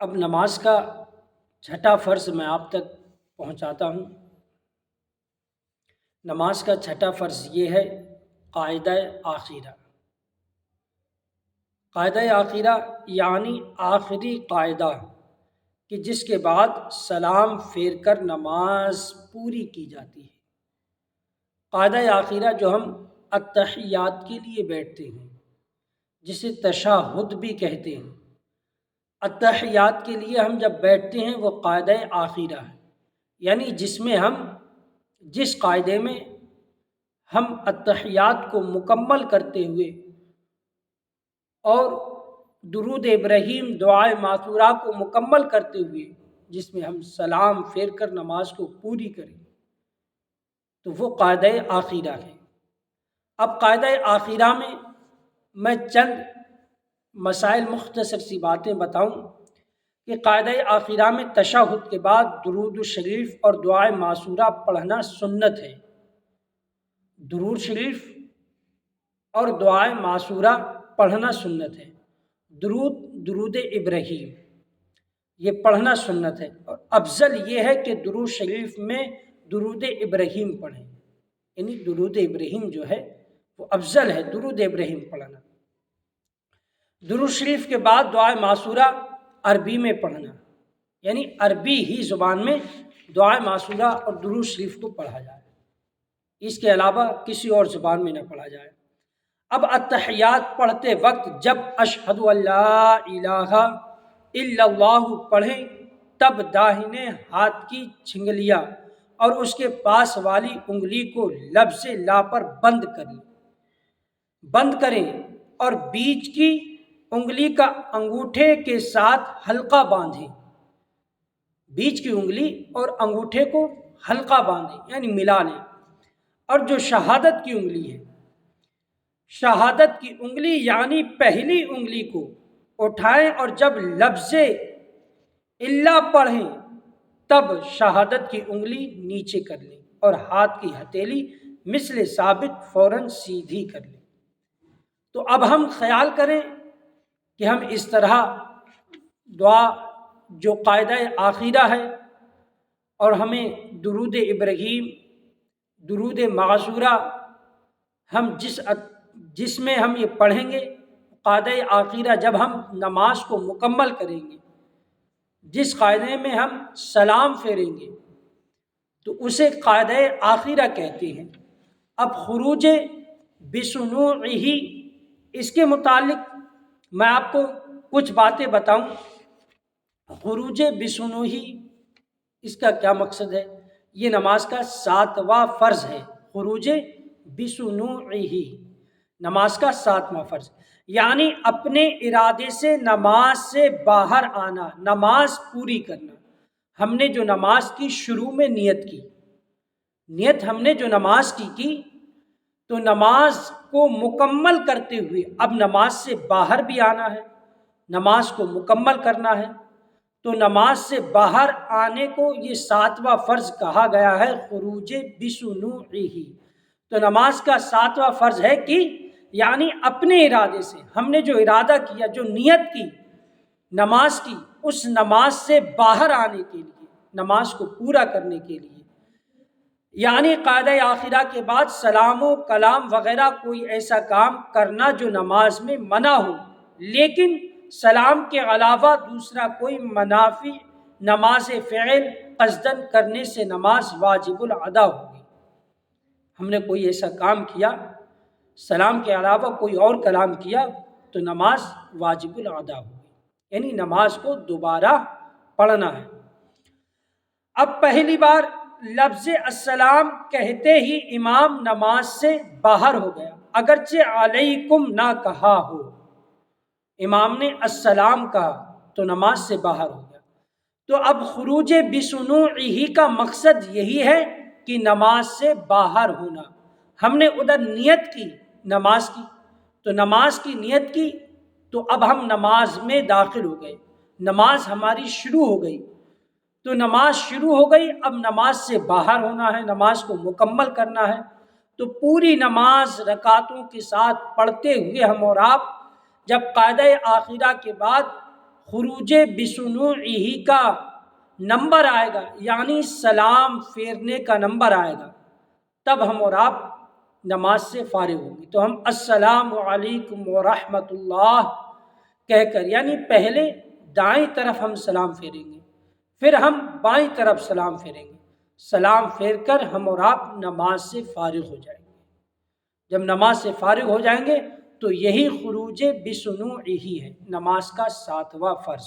اب نماز کا چھٹا فرض میں آپ تک پہنچاتا ہوں۔ نماز کا چھٹا فرض یہ ہے قاعدہ آخرہ۔ قاعدہ آخرہ یعنی آخری قاعدہ کہ جس کے بعد سلام پھیر کر نماز پوری کی جاتی ہے۔ قاعدہ آخرہ جو ہم التحیات کے لیے بیٹھتے ہیں، جسے تشہد بھی کہتے ہیں۔ التحیات کے لیے ہم جب بیٹھتے ہیں وہ قاعدہ آخرہ ہے، یعنی جس قاعدے میں ہم التحیات کو مکمل کرتے ہوئے اور درود ابراہیم دعائے معثورہ کو مکمل کرتے ہوئے جس میں ہم سلام پھیر کر نماز کو پوری کریں تو وہ قاعدہ آخرہ ہے۔ اب قاعدہ آخرہ میں چند مسائل مختصر سی باتیں بتاؤں کہ قاعدہ آخرہ میں تشہد کے بعد درود شریف اور دعائے معثورہ پڑھنا سنت ہے۔ درود شریف اور دعائے معثورہ پڑھنا سنت ہے۔ درود ابراہیم یہ پڑھنا سنت ہے، اور افضل یہ ہے کہ درود شریف میں درود ابراہیم پڑھیں، یعنی درود ابراہیم جو ہے وہ افضل ہے، درود ابراہیم پڑھنا۔ درود شریف کے بعد دعائے معثورہ عربی میں پڑھنا، یعنی عربی ہی زبان میں دعائے معثورہ اور درود شریف کو پڑھا جائے، اس کے علاوہ کسی اور زبان میں نہ پڑھا جائے۔ اب التحیات پڑھتے وقت جب اشہد ان لا الہ الا اللہ پڑھیں تب داہنے ہاتھ کی چھنگلیاں اور اس کے پاس والی انگلی کو لفظ لا پر بند کریں اور بیچ کی انگلی کا انگوٹھے کے ساتھ حلقہ باندھیں۔ بیچ کی انگلی اور انگوٹھے کو حلقہ باندھیں یعنی ملا لیں، اور جو شہادت کی انگلی ہے، شہادت کی انگلی یعنی پہلی انگلی کو اٹھائیں اور جب لفظ اللہ پڑھیں تب شہادت کی انگلی نیچے کر لیں اور ہاتھ کی ہتھیلی مثل ثابت فوراً سیدھی کر لیں۔ تو اب ہم خیال کریں کہ ہم اس طرح دعا جو قاعدہ آخرہ ہے اور ہمیں درود ابراہیم درود معثورہ ہم جس میں ہم یہ پڑھیں گے، قاعدہ آخرہ جب ہم نماز کو مکمل کریں گے، جس قاعدے میں ہم سلام پھیریں گے تو اسے قاعدہ آخرہ کہتے ہیں۔ اب خروج بسنوعہ، اس کے متعلق میں آپ کو کچھ باتیں بتاؤں۔ خروج بسنوعہ اس کا کیا مقصد ہے؟ یہ نماز کا 7واں فرض ہے۔ خروج بسنوعہ نماز کا 7واں فرض، یعنی اپنے ارادے سے نماز سے باہر آنا، نماز پوری کرنا۔ ہم نے جو نماز کی شروع میں نیت ہم نے جو نماز کی تو نماز کو مکمل کرتے ہوئے اب نماز سے باہر بھی آنا ہے، نماز کو مکمل کرنا ہے۔ تو نماز سے باہر آنے کو یہ 7واں فرض کہا گیا ہے، خروج بسنوعہ۔ تو نماز کا 7واں فرض ہے کہ یعنی اپنے ارادے سے ہم نے جو ارادہ کیا، جو نیت کی نماز کی، اس نماز سے باہر آنے کے لیے، نماز کو پورا کرنے کے لیے، یعنی قاعدہ آخرہ کے بعد سلام و کلام وغیرہ کوئی ایسا کام کرنا جو نماز میں منع ہو، لیکن سلام کے علاوہ دوسرا کوئی منافی نماز فعل قصدن کرنے سے نماز واجب الادا ہوگی۔ ہم نے کوئی ایسا کام کیا، سلام کے علاوہ کوئی اور کلام کیا تو نماز واجب الادا ہوگی، یعنی نماز کو دوبارہ پڑھنا ہے۔ اب پہلی بار لفظ السلام کہتے ہی امام نماز سے باہر ہو گیا، اگرچہ علیکم نہ کہا ہو، امام نے السلام کہا تو نماز سے باہر ہو گیا۔ تو اب خروج بسنوعہ کا مقصد یہی ہے کہ نماز سے باہر ہونا۔ ہم نے ادھر نیت کی نماز کی، تو نماز کی نیت کی تو اب ہم نماز میں داخل ہو گئے، نماز ہماری شروع ہو گئی۔ تو نماز شروع ہو گئی، اب نماز سے باہر ہونا ہے، نماز کو مکمل کرنا ہے۔ تو پوری نماز رکعتوں کے ساتھ پڑھتے ہوئے ہم اور آپ جب قاعدہ آخرہ کے بعد خروج بسنوعہ کا نمبر آئے گا، یعنی سلام پھیرنے کا نمبر آئے گا، تب ہم اور آپ نماز سے فارغ ہوں گے۔ تو ہم السلام علیکم ورحمۃ اللہ کہہ کر، یعنی پہلے دائیں طرف ہم سلام پھیریں گے، پھر ہم بائیں طرف سلام پھیریں گے، سلام پھیر کر ہم اور آپ نماز سے فارغ ہو جائیں گے۔ جب نماز سے فارغ ہو جائیں گے تو یہی خروج بسنوعہ ہے، نماز کا 7واں فرض۔